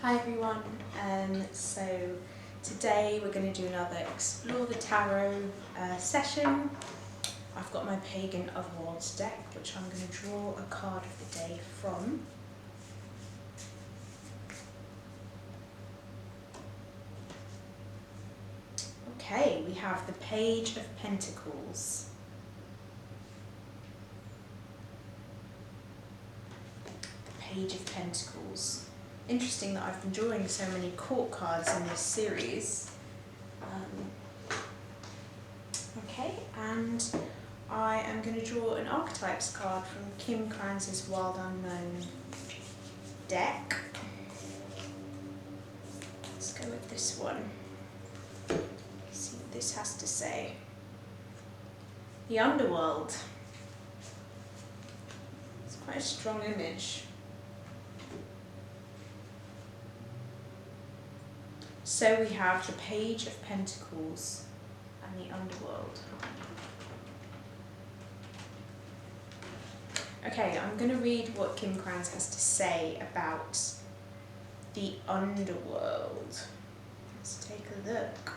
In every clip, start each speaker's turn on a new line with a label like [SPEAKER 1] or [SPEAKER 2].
[SPEAKER 1] Hi everyone, so today we're going to do another Explore the Tarot session. I've got my Pagan of Worlds deck, which I'm going to draw a card of the day from. Okay, we have the Page of Pentacles. The Page of Pentacles. Interesting that I've been drawing so many court cards in this series. Okay, and I am going to draw an Archetypes card from Kim Kranz's Wild Unknown deck. Let's go with this one. See what this has to say. The Underworld. It's quite a strong image. So we have the Page of Pentacles and the Underworld. Okay, I'm going to read what Kim Kranz has to say about the Underworld. Let's take a look.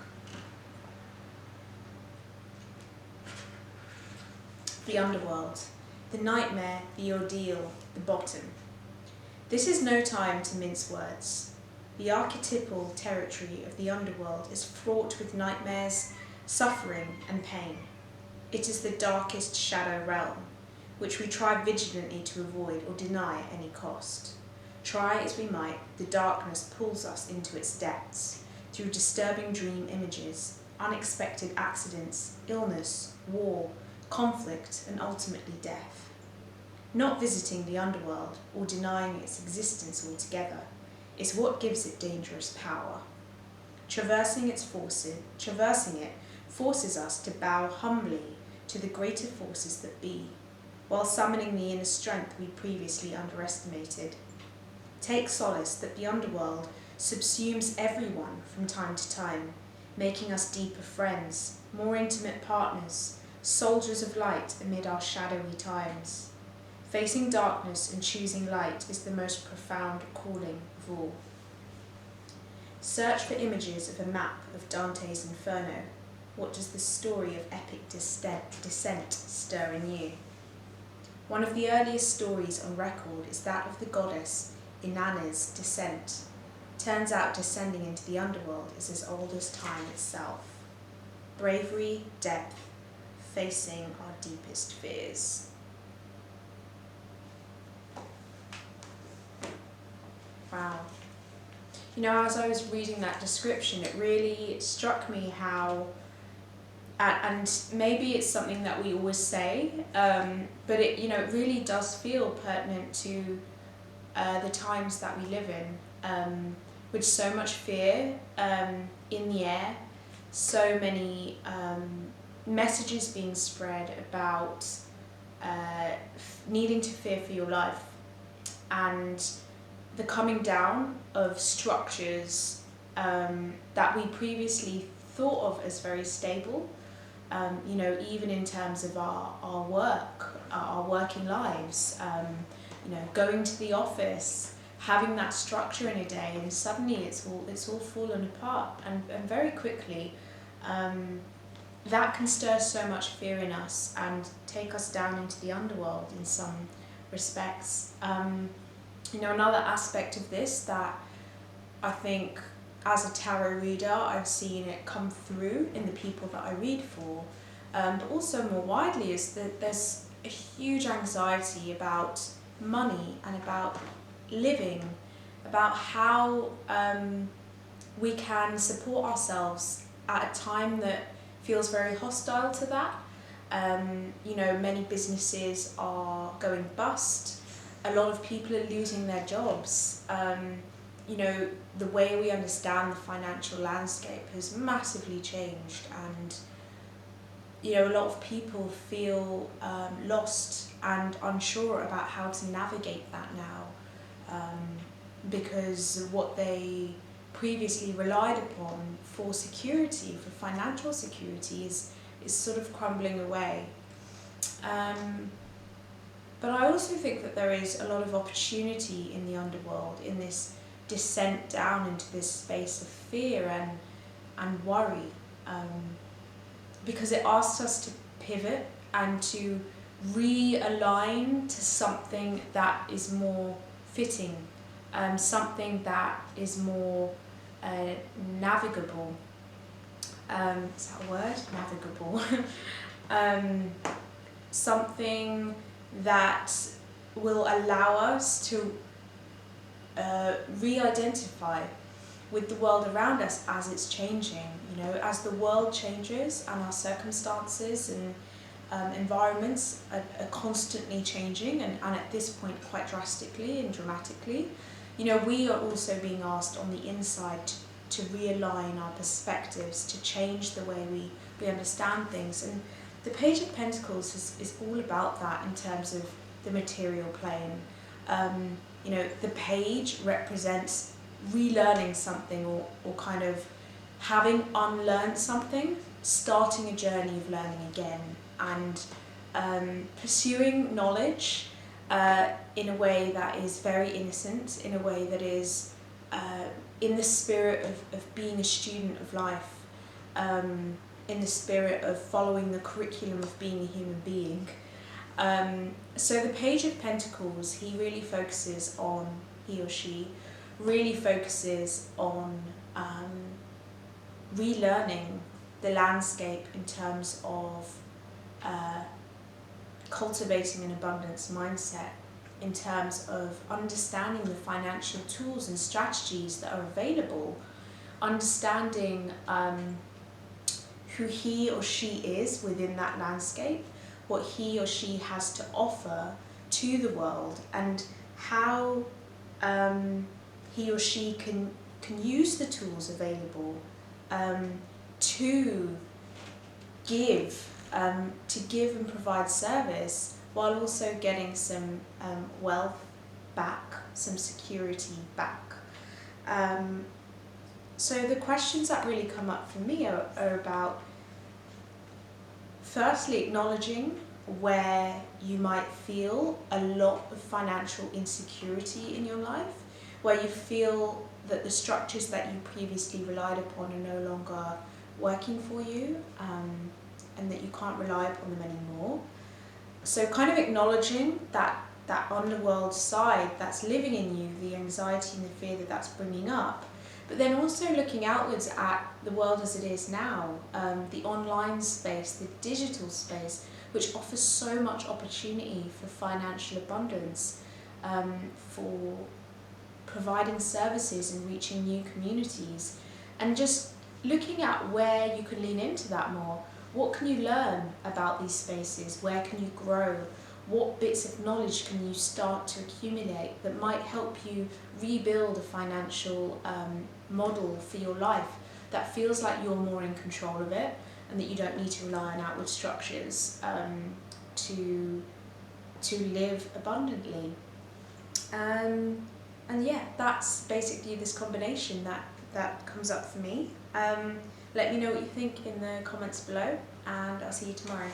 [SPEAKER 1] The Underworld. The nightmare, the ordeal, the bottom. This is no time to mince words. The archetypal territory of the underworld is fraught with nightmares, suffering and pain. It is the darkest shadow realm, which we try vigilantly to avoid or deny at any cost. Try as we might, the darkness pulls us into its depths through disturbing dream images, unexpected accidents, illness, war, conflict and ultimately death. Not visiting the underworld or denying its existence altogether is what gives it dangerous power. Traversing it forces us to bow humbly to the greater forces that be, while summoning the inner strength we previously underestimated. Take solace that the underworld subsumes everyone from time to time, making us deeper friends, more intimate partners, soldiers of light amid our shadowy times. Facing darkness and choosing light is the most profound calling of all. Search for images of a map of Dante's Inferno. What does the story of epic descent stir in you? One of the earliest stories on record is that of the goddess Inanna's descent. Turns out descending into the underworld is as old as time itself. Bravery, depth, facing our deepest fears. Wow. You know, as I was reading that description, it really struck me how, and maybe it's something that we always say, but it, you know, it really does feel pertinent to the times that we live in, with so much fear in the air, so many messages being spread about needing to fear for your life, and the coming down of structures that we previously thought of as very stable, you know, even in terms of our work, our working lives, you know, going to the office, having that structure in a day, and suddenly it's all fallen apart, and very quickly. That can stir so much fear in us and take us down into the underworld in some respects. You know, another aspect of this that I think as a tarot reader I've seen it come through in the people that I read for, but also more widely, is that there's a huge anxiety about money and about living, about how we can support ourselves at a time that feels very hostile to that. You know, many businesses are going bust. A lot of people are losing their jobs. You know, the way we understand the financial landscape has massively changed, and you know, a lot of people feel lost and unsure about how to navigate that now, because what they previously relied upon for security, for financial security, is sort of crumbling away. But I also think that there is a lot of opportunity in the underworld, in this descent down into this space of fear and worry, because it asks us to pivot and to realign to something that is more fitting, something that is more navigable. Is that a word? Navigable. Something that will allow us to re-identify with the world around us as it's changing. You know, as the world changes and our circumstances and environments are constantly changing, and at this point quite drastically and dramatically, you know, we are also being asked on the inside to realign our perspectives, to change the way we understand things. And the Page of Pentacles is all about that in terms of the material plane. You know, the page represents relearning something, or kind of having unlearned something, starting a journey of learning again, and pursuing knowledge in a way that is very innocent, in a way that is in the spirit of being a student of life, in the spirit of following the curriculum of being a human being. So the Page of Pentacles, he or she really focuses on relearning the landscape in terms of cultivating an abundance mindset, in terms of understanding the financial tools and strategies that are available, understanding who he or she is within that landscape, what he or she has to offer to the world, and how he or she can use the tools available to give and provide service, while also getting some wealth back, some security back. So the questions that really come up for me are about, firstly, acknowledging where you might feel a lot of financial insecurity in your life, where you feel that the structures that you previously relied upon are no longer working for you, and that you can't rely upon them anymore. So kind of acknowledging that underworld side that's living in you, the anxiety and the fear that that's bringing up, but then also looking outwards at the world as it is now, the online space, the digital space, which offers so much opportunity for financial abundance, for providing services and reaching new communities, and just looking at where you can lean into that more. What can you learn about these spaces? Where can you grow? What bits of knowledge can you start to accumulate that might help you rebuild a financial model for your life that feels like you're more in control of it, and that you don't need to rely on outward structures to live abundantly. And yeah, that's basically this combination that comes up for me. Let me know what you think in the comments below, and I'll see you tomorrow.